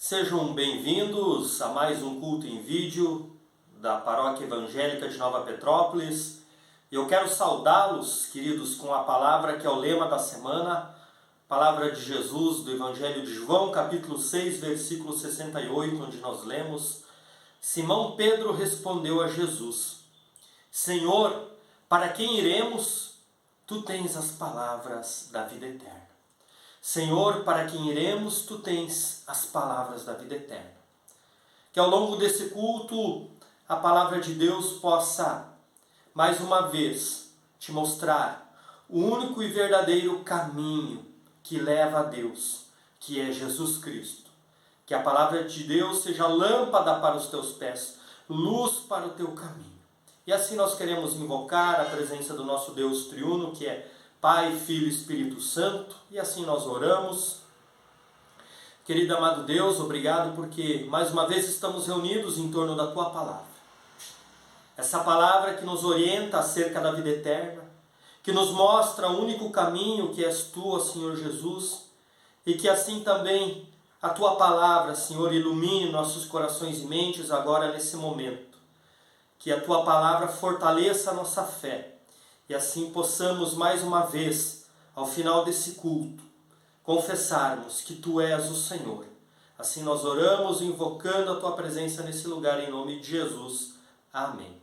Sejam bem-vindos a mais um culto em vídeo da Paróquia Evangélica de Nova Petrópolis. Eu quero saudá-los, queridos, com a palavra que é o lema da semana, palavra de Jesus do Evangelho de João, capítulo 6, versículo 68, onde nós lemos: Simão Pedro respondeu a Jesus: Senhor, para quem iremos? Tu tens as palavras da vida eterna. Senhor, para quem iremos, Tu tens as palavras da vida eterna. Que ao longo desse culto, a palavra de Deus possa, mais uma vez, te mostrar o único e verdadeiro caminho que leva a Deus, que é Jesus Cristo. Que a palavra de Deus seja lâmpada para os teus pés, luz para o teu caminho. E assim nós queremos invocar a presença do nosso Deus triuno, que é Pai, Filho e Espírito Santo, e assim nós oramos. Querido amado Deus, obrigado porque mais uma vez estamos reunidos em torno da Tua Palavra. Essa palavra que nos orienta acerca da vida eterna, que nos mostra o único caminho que és Tu, ó Senhor Jesus, e que assim também a Tua Palavra, Senhor, ilumine nossos corações e mentes agora nesse momento. Que a Tua Palavra fortaleça a nossa fé, e assim possamos mais uma vez, ao final desse culto, confessarmos que Tu és o Senhor. Assim nós oramos, invocando a Tua presença nesse lugar, em nome de Jesus. Amém.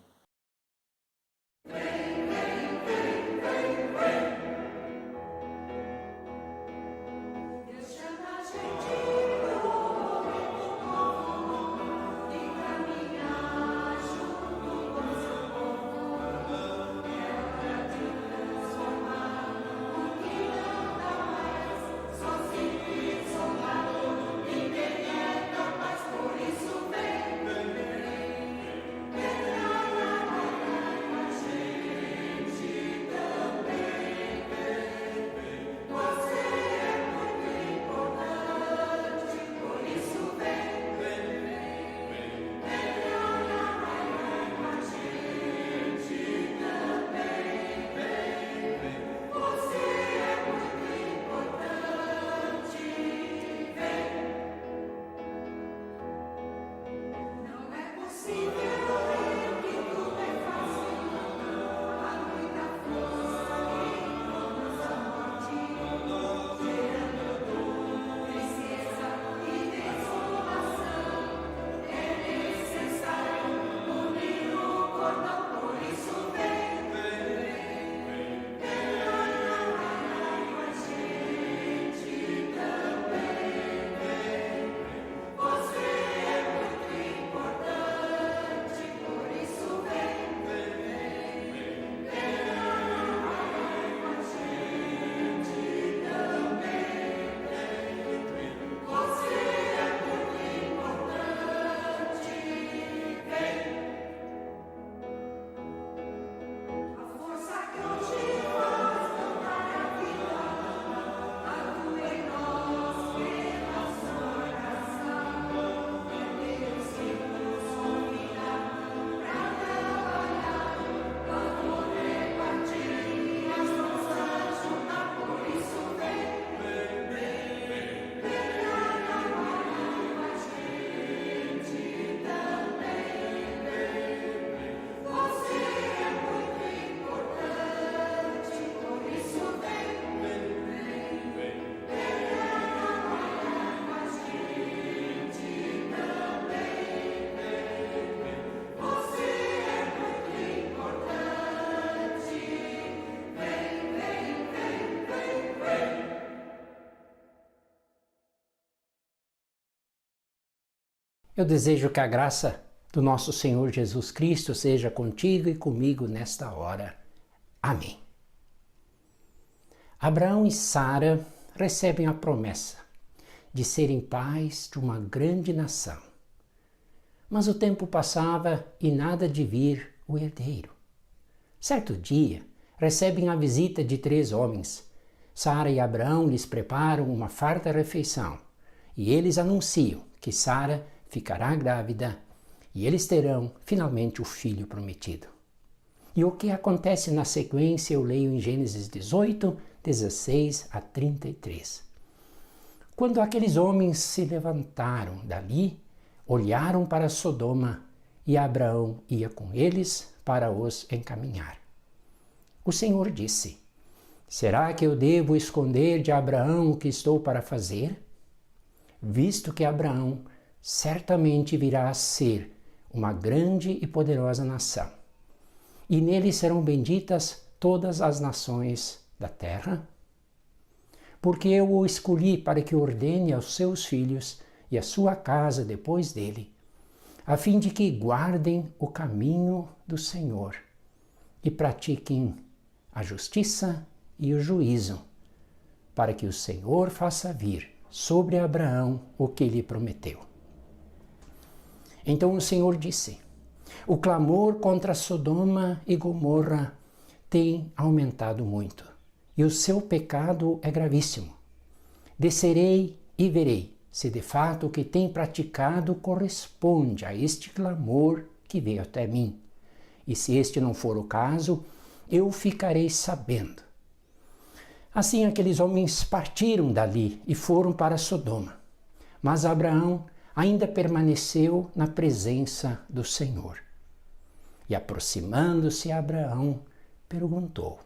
Eu desejo que a graça do nosso Senhor Jesus Cristo seja contigo e comigo nesta hora. Amém. Abraão e Sara recebem a promessa de serem pais de uma grande nação. Mas o tempo passava e nada de vir o herdeiro. Certo dia, recebem a visita de 3 homens. Sara e Abraão lhes preparam uma farta refeição e eles anunciam que Sara ficará grávida e eles terão finalmente o filho prometido. E o que acontece na sequência eu leio em Gênesis 18, 16 a 33. Quando aqueles homens se levantaram dali, olharam para Sodoma e Abraão ia com eles para os encaminhar. O Senhor disse: será que eu devo esconder de Abraão o que estou para fazer? Visto que Abraão certamente virá a ser uma grande e poderosa nação, e nele serão benditas todas as nações da terra? Porque eu o escolhi para que ordene aos seus filhos e a sua casa depois dele, a fim de que guardem o caminho do Senhor e pratiquem a justiça e o juízo, para que o Senhor faça vir sobre Abraão o que lhe prometeu. Então o Senhor disse: o clamor contra Sodoma e Gomorra tem aumentado muito, e o seu pecado é gravíssimo. Descerei e verei se de fato o que tem praticado corresponde a este clamor que veio até mim. E se este não for o caso, eu ficarei sabendo. Assim aqueles homens partiram dali e foram para Sodoma. Mas Abraão ainda permaneceu na presença do Senhor. E aproximando-se Abraão, perguntou: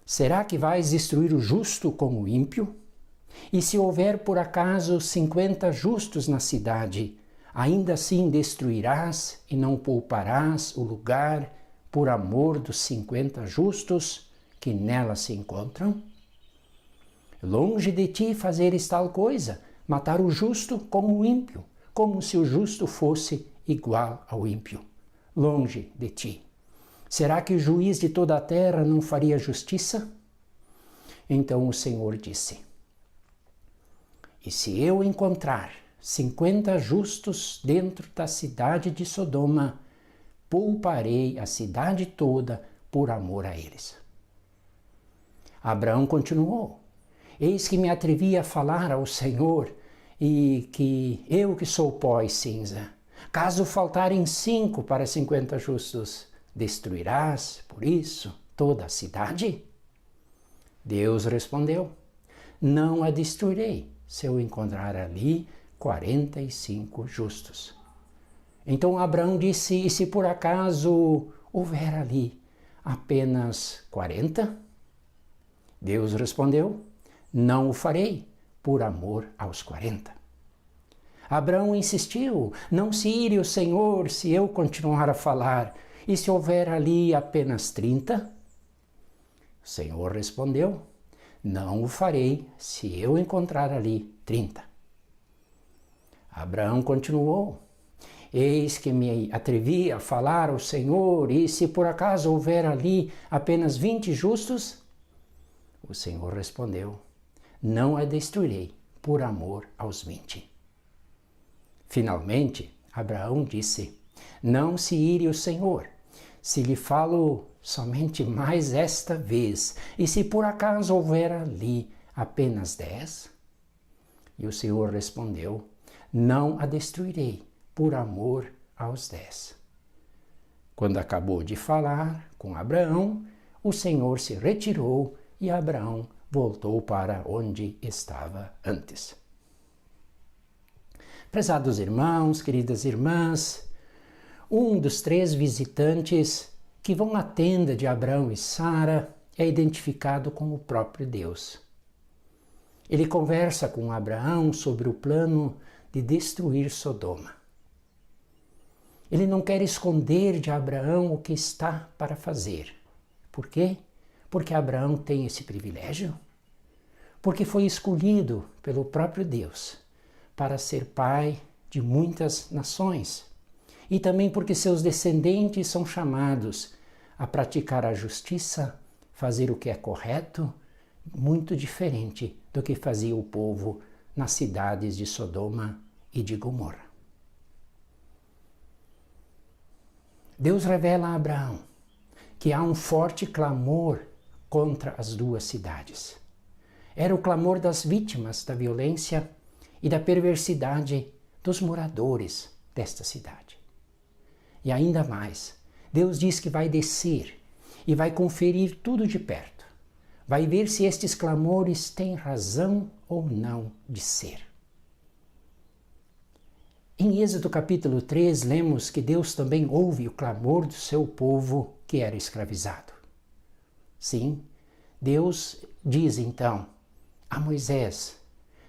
será que vais destruir o justo como o ímpio? E se houver por acaso 50 justos na cidade, ainda assim destruirás e não pouparás o lugar por amor dos 50 justos que nela se encontram? Longe de ti fazeres tal coisa, matar o justo como o ímpio, como se o justo fosse igual ao ímpio. Longe de ti. Será que o juiz de toda a terra não faria justiça? Então o Senhor disse: e se eu encontrar 50 justos dentro da cidade de Sodoma, pouparei a cidade toda por amor a eles. Abraão continuou: eis que me atrevi a falar ao Senhor, e que eu que sou pó e cinza, caso faltarem 5 para 50 justos, destruirás, por isso, toda a cidade? Deus respondeu: não a destruirei, se eu encontrar ali 45 justos. Então Abraão disse: e se por acaso houver ali apenas 40? Deus respondeu: não o farei, por amor aos 40. Abraão insistiu: não se ire o Senhor se eu continuar a falar, e se houver ali apenas 30? O Senhor respondeu: não o farei, se eu encontrar ali 30. Abraão continuou: eis que me atrevi a falar ao Senhor, e se por acaso houver ali apenas 20 justos? O Senhor respondeu: não a destruirei, por amor aos 20. Finalmente, Abraão disse: não se ire o Senhor, se lhe falo somente mais esta vez, e se por acaso houver ali apenas 10? E o Senhor respondeu: não a destruirei, por amor aos 10. Quando acabou de falar com Abraão, o Senhor se retirou e Abraão voltou para onde estava antes. Prezados irmãos, queridas irmãs, um dos 3 visitantes que vão à tenda de Abraão e Sara é identificado como o próprio Deus. Ele conversa com Abraão sobre o plano de destruir Sodoma. Ele não quer esconder de Abraão o que está para fazer. Por quê? Porque Abraão tem esse privilégio? Porque foi escolhido pelo próprio Deus para ser pai de muitas nações. E também porque seus descendentes são chamados a praticar a justiça, fazer o que é correto muito diferente do que fazia o povo nas cidades de Sodoma e de Gomorra. Deus revela a Abraão que há um forte clamor contra as duas cidades. Era o clamor das vítimas da violência e da perversidade dos moradores desta cidade. E ainda mais, Deus diz que vai descer e vai conferir tudo de perto. Vai ver se estes clamores têm razão ou não de ser. Em Êxodo capítulo 3, lemos que Deus também ouve o clamor do seu povo que era escravizado. Sim, Deus diz então a Moisés: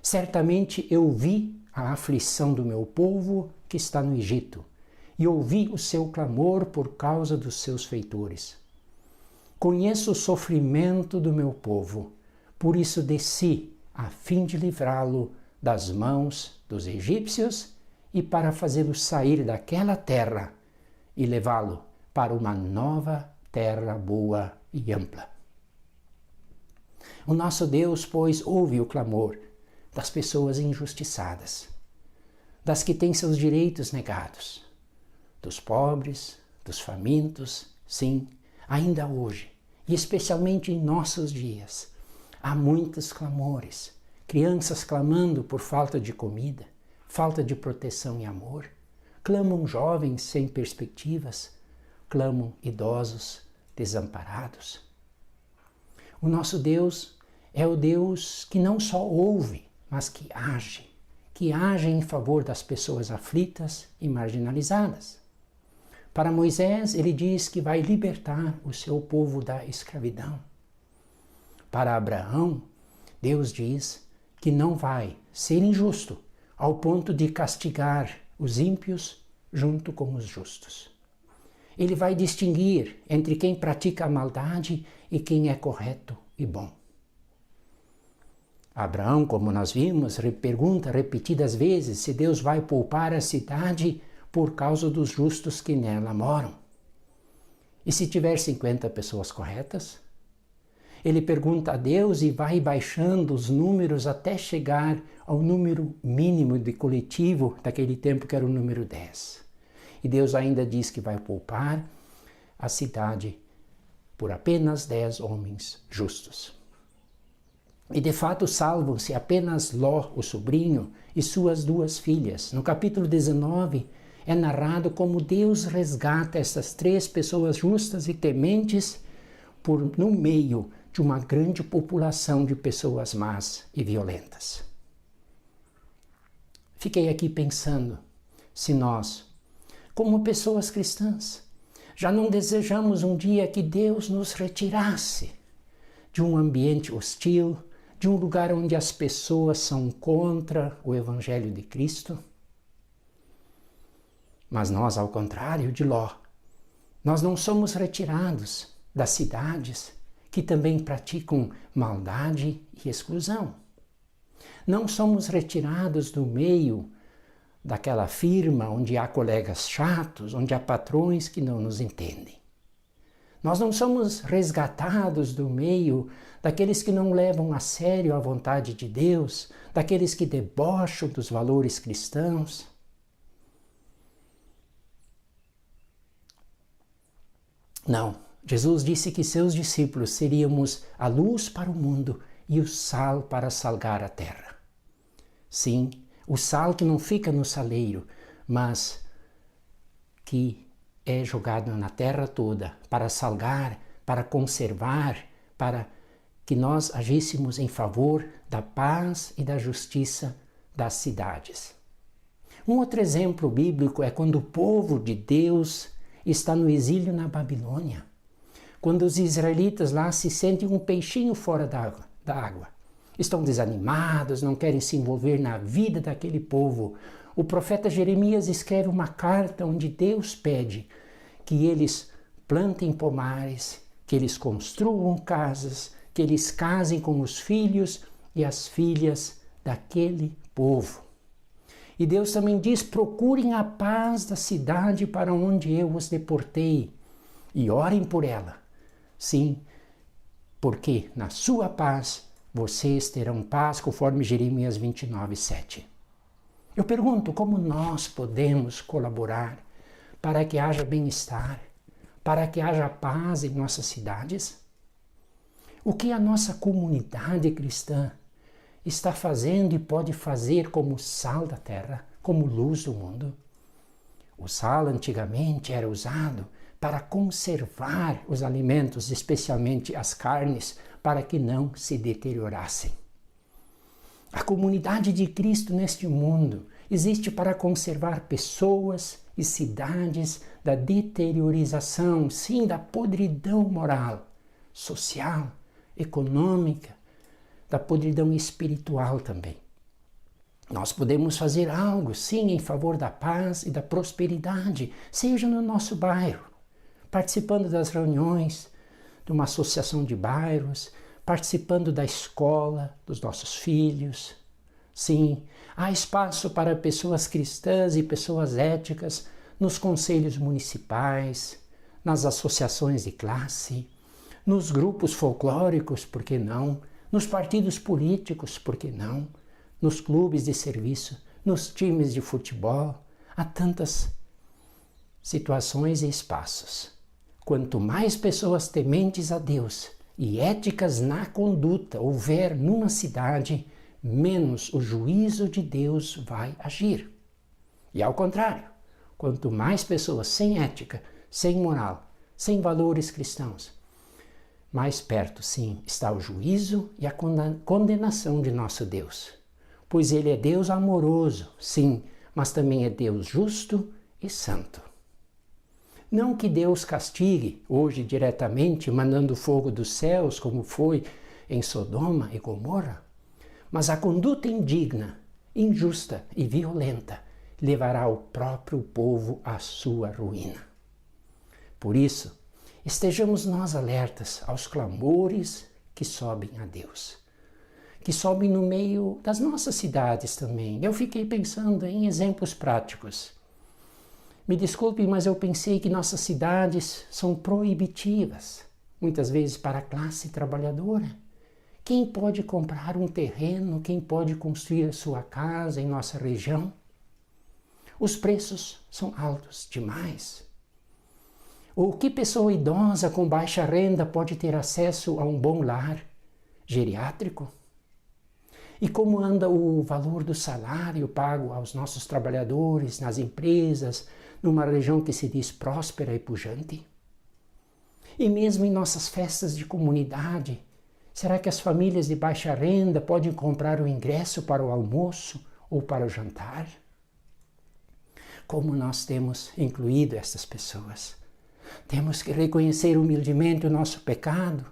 certamente eu vi a aflição do meu povo que está no Egito, e ouvi o seu clamor por causa dos seus feitores. Conheço o sofrimento do meu povo, por isso desci, a fim de livrá-lo das mãos dos egípcios e para fazê-lo sair daquela terra e levá-lo para uma nova terra boa e ampla. O nosso Deus, pois, ouve o clamor das pessoas injustiçadas, das que têm seus direitos negados, dos pobres, dos famintos, sim, ainda hoje, e especialmente em nossos dias, há muitos clamores, crianças clamando por falta de comida, falta de proteção e amor, clamam jovens sem perspectivas, clamam idosos desamparados. O nosso Deus é o Deus que não só ouve, mas que age em favor das pessoas aflitas e marginalizadas. Para Moisés, ele diz que vai libertar o seu povo da escravidão. Para Abraão, Deus diz que não vai ser injusto ao ponto de castigar os ímpios junto com os justos. Ele vai distinguir entre quem pratica a maldade e quem é correto e bom. Abraão, como nós vimos, pergunta repetidas vezes se Deus vai poupar a cidade por causa dos justos que nela moram. E se tiver 50 pessoas corretas? Ele pergunta a Deus e vai baixando os números até chegar ao número mínimo de coletivo daquele tempo, que era o número 10. E Deus ainda diz que vai poupar a cidade por apenas 10 homens justos. E de fato salvam-se apenas Ló, o sobrinho, e suas 2 filhas. No capítulo 19 é narrado como Deus resgata essas 3 pessoas justas e tementes no meio de uma grande população de pessoas más e violentas. Fiquei aqui pensando se nós, como pessoas cristãs, já não desejamos um dia que Deus nos retirasse de um ambiente hostil, de um lugar onde as pessoas são contra o Evangelho de Cristo? Mas nós, ao contrário de Ló, nós não somos retirados das cidades que também praticam maldade e exclusão. Não somos retirados do meio daquela firma onde há colegas chatos, onde há patrões que não nos entendem. Nós não somos resgatados do meio daqueles que não levam a sério a vontade de Deus, daqueles que debocham dos valores cristãos. Não, Jesus disse que seus discípulos seríamos a luz para o mundo e o sal para salgar a terra. Sim, o sal que não fica no saleiro, mas que é jogado na terra toda para salgar, para conservar, para que nós agíssemos em favor da paz e da justiça das cidades. Um outro exemplo bíblico é quando o povo de Deus está no exílio na Babilônia. Quando os israelitas lá se sentem um peixinho fora da água. Estão desanimados, não querem se envolver na vida daquele povo. O profeta Jeremias escreve uma carta onde Deus pede que eles plantem pomares, que eles construam casas, que eles casem com os filhos e as filhas daquele povo. E Deus também diz: procurem a paz da cidade para onde eu os deportei e orem por ela. Sim, porque na sua paz vocês terão paz, conforme Jeremias 29:7. Eu pergunto como nós podemos colaborar para que haja bem-estar, para que haja paz em nossas cidades? O que a nossa comunidade cristã está fazendo e pode fazer como sal da terra, como luz do mundo? O sal antigamente era usado para conservar os alimentos, especialmente as carnes, para que não se deteriorassem. A comunidade de Cristo neste mundo existe para conservar pessoas e cidades da deteriorização, sim, da podridão moral, social, econômica, da podridão espiritual também. Nós podemos fazer algo, sim, em favor da paz e da prosperidade, seja no nosso bairro, participando das reuniões de uma associação de bairros, participando da escola dos nossos filhos. Sim, há espaço para pessoas cristãs e pessoas éticas nos conselhos municipais, nas associações de classe, nos grupos folclóricos, por que não? Nos partidos políticos, por que não? Nos clubes de serviço, nos times de futebol. Há tantas situações e espaços. Quanto mais pessoas tementes a Deus e éticas na conduta houver numa cidade, menos o juízo de Deus vai agir. E ao contrário, quanto mais pessoas sem ética, sem moral, sem valores cristãos, mais perto, sim, está o juízo e a condenação de nosso Deus. Pois Ele é Deus amoroso, sim, mas também é Deus justo e santo. Não que Deus castigue hoje diretamente, mandando fogo dos céus, como foi em Sodoma e Gomorra, mas a conduta indigna, injusta e violenta levará o próprio povo à sua ruína. Por isso, estejamos nós alertas aos clamores que sobem a Deus, que sobem no meio das nossas cidades também. Eu fiquei pensando em exemplos práticos. Me desculpe, mas eu pensei que nossas cidades são proibitivas, muitas vezes para a classe trabalhadora. Quem pode comprar um terreno, quem pode construir a sua casa em nossa região? Os preços são altos demais. Ou que pessoa idosa com baixa renda pode ter acesso a um bom lar geriátrico? E como anda o valor do salário pago aos nossos trabalhadores nas empresas, numa região que se diz próspera e pujante? E mesmo em nossas festas de comunidade, será que as famílias de baixa renda podem comprar o ingresso para o almoço ou para o jantar? Como nós temos incluído essas pessoas? Temos que reconhecer humildemente o nosso pecado,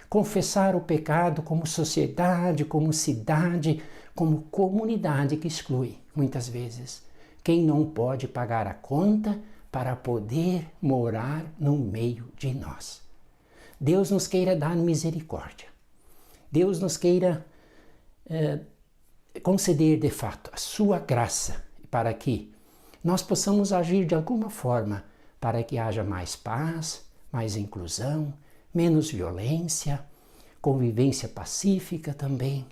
confessar o pecado como sociedade, como cidade, como comunidade que exclui, muitas vezes, quem não pode pagar a conta para poder morar no meio de nós. Deus nos queira dar misericórdia. Deus nos queira conceder de fato a sua graça para que nós possamos agir de alguma forma para que haja mais paz, mais inclusão, menos violência, convivência pacífica também.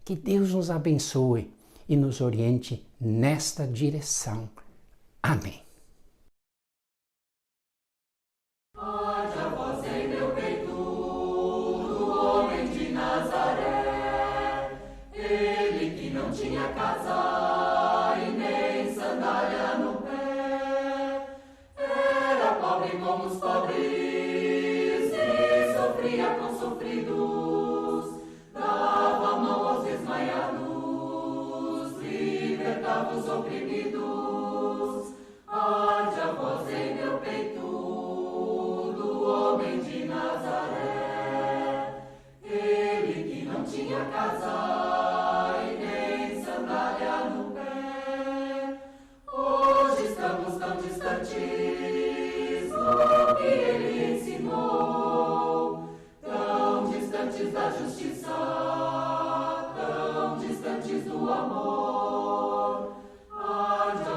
Que Deus nos abençoe e nos oriente nesta direção. Amém. Tinha casa e nem sandália no pé, era pobre como os pobres e sofria com sofridos, dava a mão aos desmaiados, libertava os oprimidos. Arde a voz em meu peito do homem de Nazaré, ele que não tinha casa do que ele ensinou, tão distantes da justiça, tão distantes do amor. Arde a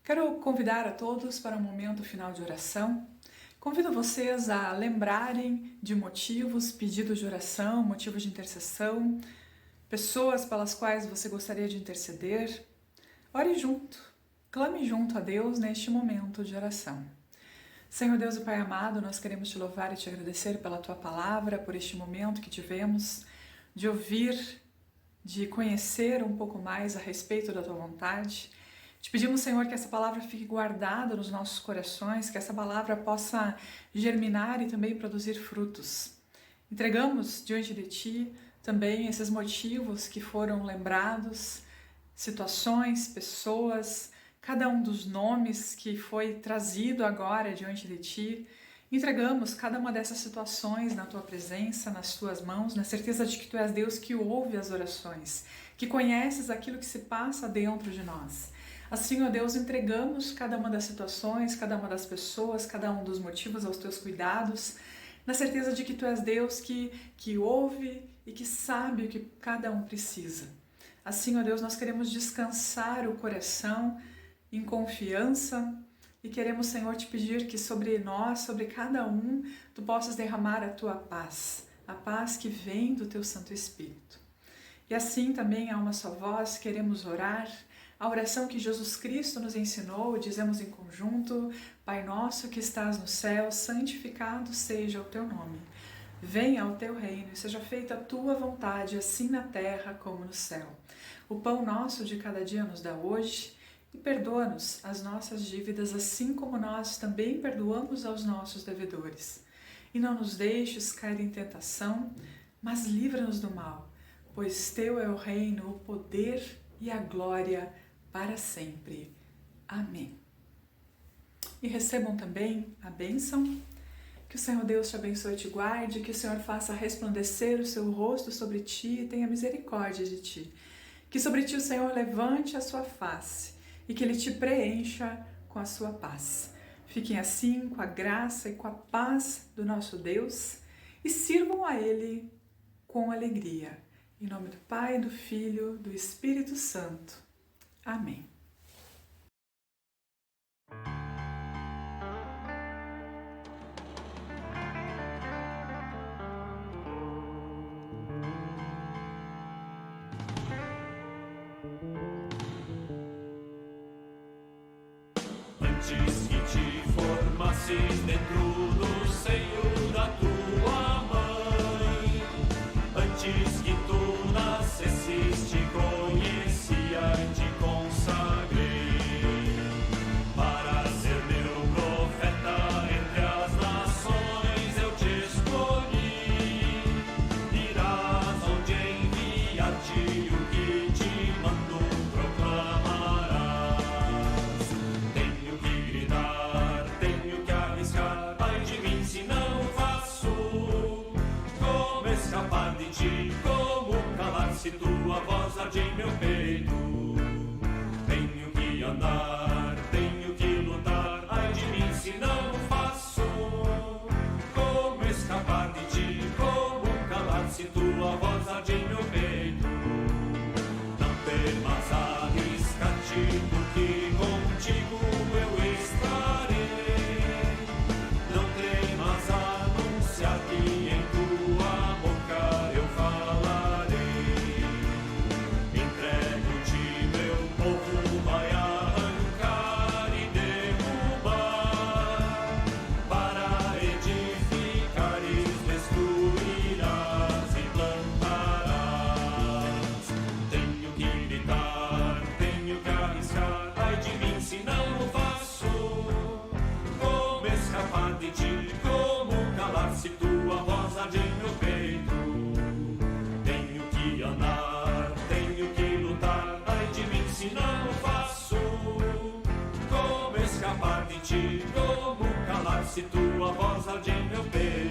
Quero convidar a todos para um momento final de oração. Convido vocês a lembrarem de motivos, pedidos de oração, motivos de intercessão, pessoas pelas quais você gostaria de interceder. Ore junto, clame junto a Deus neste momento de oração. Senhor Deus e Pai amado, nós queremos te louvar e te agradecer pela tua palavra, por este momento que tivemos de ouvir, de conhecer um pouco mais a respeito da tua vontade. Te pedimos, Senhor, que essa palavra fique guardada nos nossos corações, que essa palavra possa germinar e também produzir frutos. Entregamos diante de Ti também esses motivos que foram lembrados, situações, pessoas, cada um dos nomes que foi trazido agora diante de Ti. Entregamos cada uma dessas situações na Tua presença, nas Tuas mãos, na certeza de que Tu és Deus que ouve as orações, que conheces aquilo que se passa dentro de nós. Assim, ó Deus, entregamos cada uma das situações, cada uma das pessoas, cada um dos motivos aos Teus cuidados, na certeza de que Tu és Deus que ouve e que sabe o que cada um precisa. Assim, ó Deus, nós queremos descansar o coração em confiança e queremos, Senhor, Te pedir que sobre nós, sobre cada um, Tu possas derramar a Tua paz, a paz que vem do Teu Santo Espírito. E assim também, a uma só voz, queremos orar a oração que Jesus Cristo nos ensinou, dizemos em conjunto: Pai nosso que estás no céu, santificado seja o Teu nome. Venha o Teu reino e seja feita a Tua vontade, assim na terra como no céu. O pão nosso de cada dia nos dá hoje e perdoa-nos as nossas dívidas, assim como nós também perdoamos aos nossos devedores. E não nos deixes cair em tentação, mas livra-nos do mal, pois Teu é o reino, o poder e a glória para sempre. Amém. E recebam também a bênção. Que o Senhor Deus te abençoe e te guarde, que o Senhor faça resplandecer o seu rosto sobre ti e tenha misericórdia de ti. Que sobre ti o Senhor levante a sua face e que Ele te preencha com a sua paz. Fiquem assim com a graça e com a paz do nosso Deus e sirvam a Ele com alegria. Em nome do Pai, do Filho, do Espírito Santo. Amém. Antes que te formasses dentro do seio da tua mãe, antes que tu nascesses, te conhecia e te consagrei para ser meu profeta entre as nações. Eu te escolhi, irás onde enviar-te, o que te mando proclamarás. Tenho que gritar, tenho que arriscar, ai de mim se não faço. Como escapar de ti, como calar se tua voz arde em meu peito. Tenho que andar, tenho que lutar, ai de mim se não faço. Como escapar de ti, como calar se tua voz arde em meu peito. Não temas arriscar-te, porque contigo eu estarei. Não temas anunciar que em tua boca eu falarei. Entrego-te, meu povo vai arrancar e derrubar, para edificares, destruirás e plantarás. Tenho que gritar, tenho que arriscar, ai de mim se não o faço. Como escapar de ti, como calar se tua voz arde em meu peito. Tenho que andar, tenho que lutar, ai de mim se não o faço. Como escapar de ti, como calar se tua voz arde em meu peito.